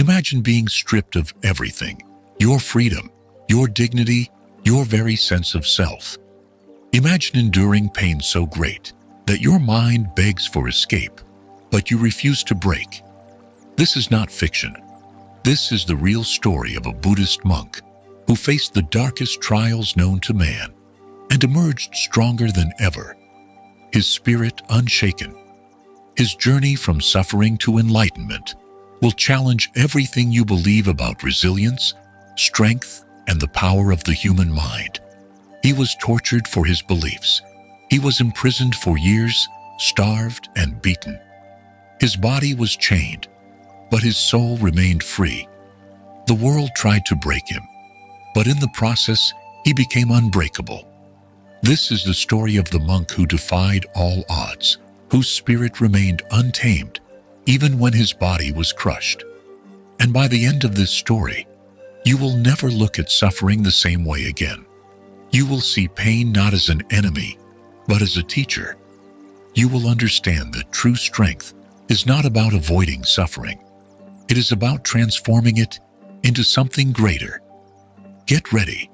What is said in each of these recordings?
Imagine being stripped of everything, your freedom, your dignity, your very sense of self. Imagine enduring pain so great that your mind begs for escape, but you refuse to break. This is not fiction. This is the real story of a Buddhist monk who faced the darkest trials known to man and emerged stronger than ever, his spirit unshaken. His journey from suffering to enlightenment will challenge everything you believe about resilience, strength, and the power of the human mind. He was tortured for his beliefs. He was imprisoned for years, starved and beaten. His body was chained, but his soul remained free. The world tried to break him, but in the process, he became unbreakable. This is the story of the monk who defied all odds, whose spirit remained untamed even when his body was crushed. And by the end of this story, you will never look at suffering the same way again. You will see pain not as an enemy, but as a teacher. You will understand that true strength is not about avoiding suffering. It is about transforming it into something greater. Get ready,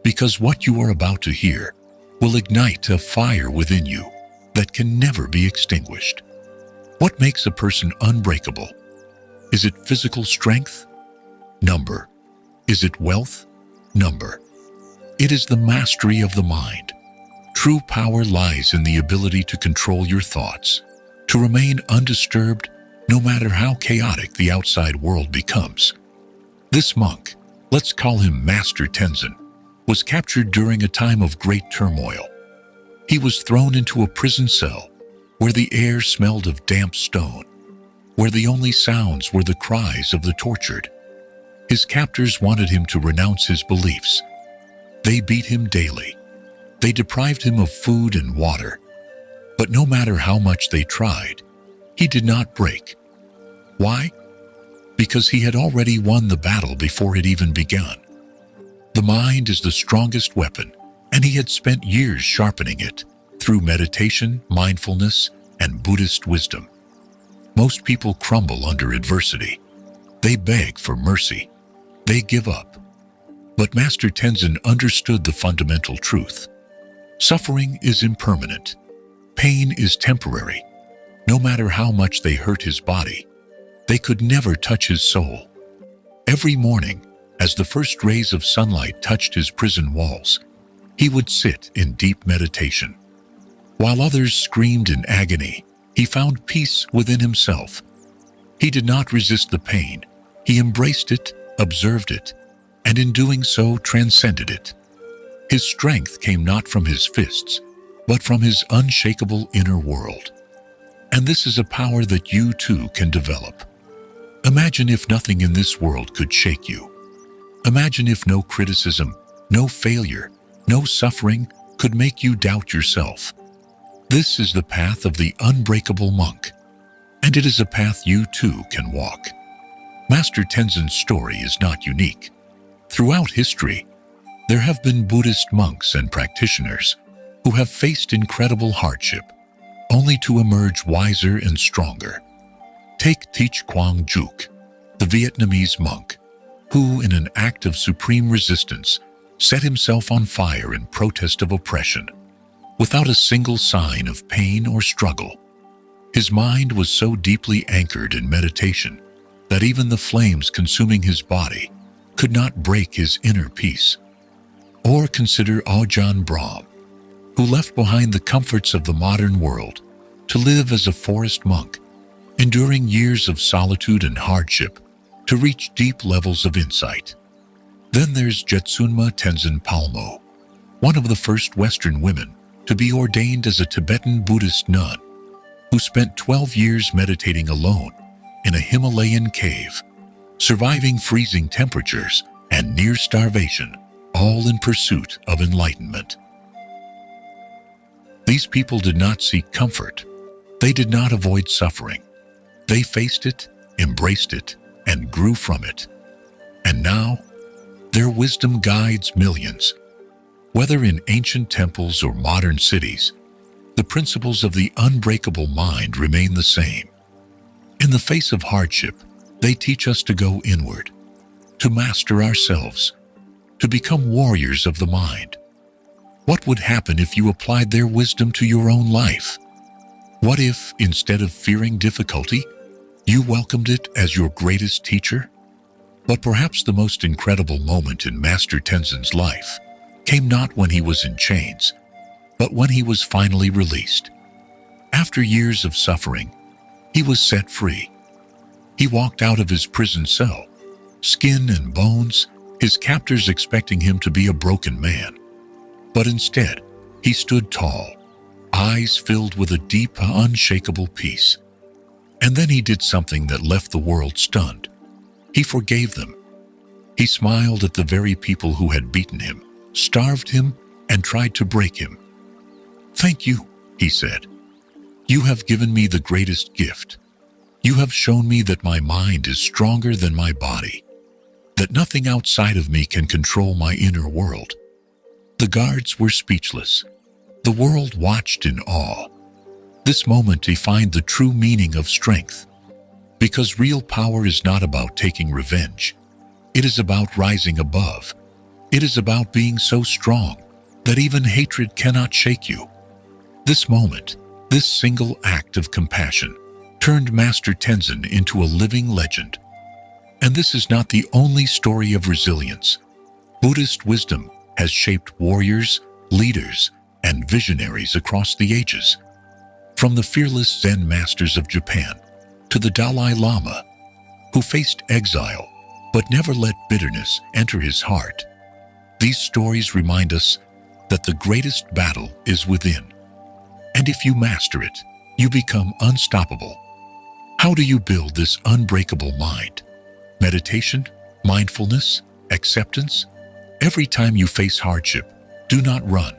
because what you are about to hear will ignite a fire within you that can never be extinguished. What makes a person unbreakable? Is it physical strength? Number. Is it wealth? Number. It is the mastery of the mind. True power lies in the ability to control your thoughts, to remain undisturbed no matter how chaotic the outside world becomes. This monk, let's call him Master Tenzin, was captured during a time of great turmoil. He was thrown into a prison cell where the air smelled of damp stone, where the only sounds were the cries of the tortured. His captors wanted him to renounce his beliefs. They beat him daily. They deprived him of food and water. But no matter how much they tried, he did not break. Why? Because he had already won the battle before it even begun. The mind is the strongest weapon, and he had spent years sharpening it through meditation, mindfulness, and Buddhist wisdom. Most people crumble under adversity. They beg for mercy. They give up. But Master Tenzin understood the fundamental truth. Suffering is impermanent. Pain is temporary. No matter how much they hurt his body, they could never touch his soul. Every morning, as the first rays of sunlight touched his prison walls, he would sit in deep meditation. While others screamed in agony, he found peace within himself. He did not resist the pain. He embraced it, observed it, and in doing so transcended it. His strength came not from his fists, but from his unshakable inner world. And this is a power that you too can develop. Imagine if nothing in this world could shake you. Imagine if no criticism, no failure, no suffering could make you doubt yourself. This is the path of the unbreakable monk, and it is a path you too can walk. Master Tenzin's story is not unique. Throughout history, there have been Buddhist monks and practitioners who have faced incredible hardship, only to emerge wiser and stronger. Take Thich Quang Duc, the Vietnamese monk, who, in an act of supreme resistance, set himself on fire in protest of oppression, without a single sign of pain or struggle. His mind was so deeply anchored in meditation that even the flames consuming his body could not break his inner peace. Or consider Ajahn Brahm, who left behind the comforts of the modern world to live as a forest monk, enduring years of solitude and hardship to reach deep levels of insight. Then there's Jetsunma Tenzin Palmo, one of the first Western women to be ordained as a Tibetan Buddhist nun, who spent 12 years meditating alone in a Himalayan cave, surviving freezing temperatures and near starvation, all in pursuit of enlightenment. These people did not seek comfort. They did not avoid suffering. They faced it, embraced it, and grew from it. And now, their wisdom guides millions. Whether in ancient temples or modern cities, the principles of the unbreakable mind remain the same. In the face of hardship, They teach us to go inward, to master ourselves, to become warriors of the mind. What would happen if you applied their wisdom to your own life? What if, instead of fearing difficulty, you welcomed it as your greatest teacher? But perhaps the most incredible moment in Master Tenzin's life came not when he was in chains, but when he was finally released. After years of suffering, he was set free. He walked out of his prison cell, skin and bones, his captors expecting him to be a broken man. But instead, he stood tall, eyes filled with a deep, unshakable peace. And then he did something that left the world stunned. He forgave them. He smiled at the very people who had beaten him, starved him, and tried to break him. "Thank you," he said. "You have given me the greatest gift. You have shown me that my mind is stronger than my body, that nothing outside of me can control my inner world." The guards were speechless. The world watched in awe. This moment defined the true meaning of strength, because real power is not about taking revenge. It is about rising above. It is about being so strong that even hatred cannot shake you. This moment, this single act of compassion, turned Master Tenzin into a living legend. And this is not the only story of resilience. Buddhist wisdom has shaped warriors, leaders, and visionaries across the ages. From the fearless Zen masters of Japan to the Dalai Lama, who faced exile but never let bitterness enter his heart. These stories remind us that the greatest battle is within. And if you master it, you become unstoppable. How do you build this unbreakable mind? Meditation, mindfulness, acceptance? Every time you face hardship, do not run.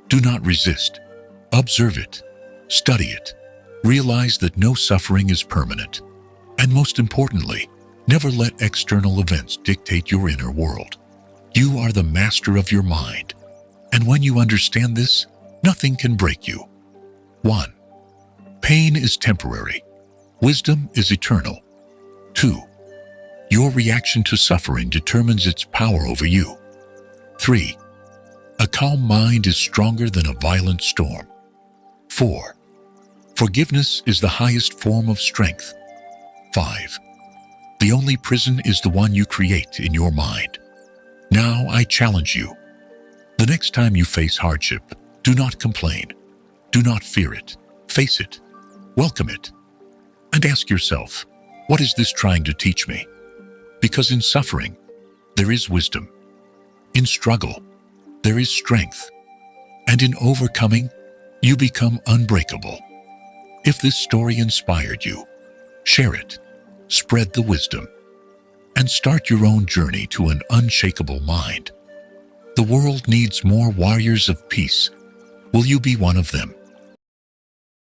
Do not resist. Observe it. Study it. Realize that no suffering is permanent. And most importantly, never let external events dictate your inner world. You are the master of your mind. And when you understand this, nothing can break you. 1. Pain is temporary. Wisdom is eternal. 2. Your reaction to suffering determines its power over you. 3. A calm mind is stronger than a violent storm. 4. Forgiveness is the highest form of strength. 5. The only prison is the one you create in your mind. Now I challenge you. The next time you face hardship, do not complain. Do not fear it. Face it. Welcome it. And ask yourself, what is this trying to teach me? Because in suffering, there is wisdom. In struggle, there is strength. And in overcoming, you become unbreakable. If this story inspired you, share it, spread the wisdom, and start your own journey to an unshakable mind. The world needs more warriors of peace. Will you be one of them?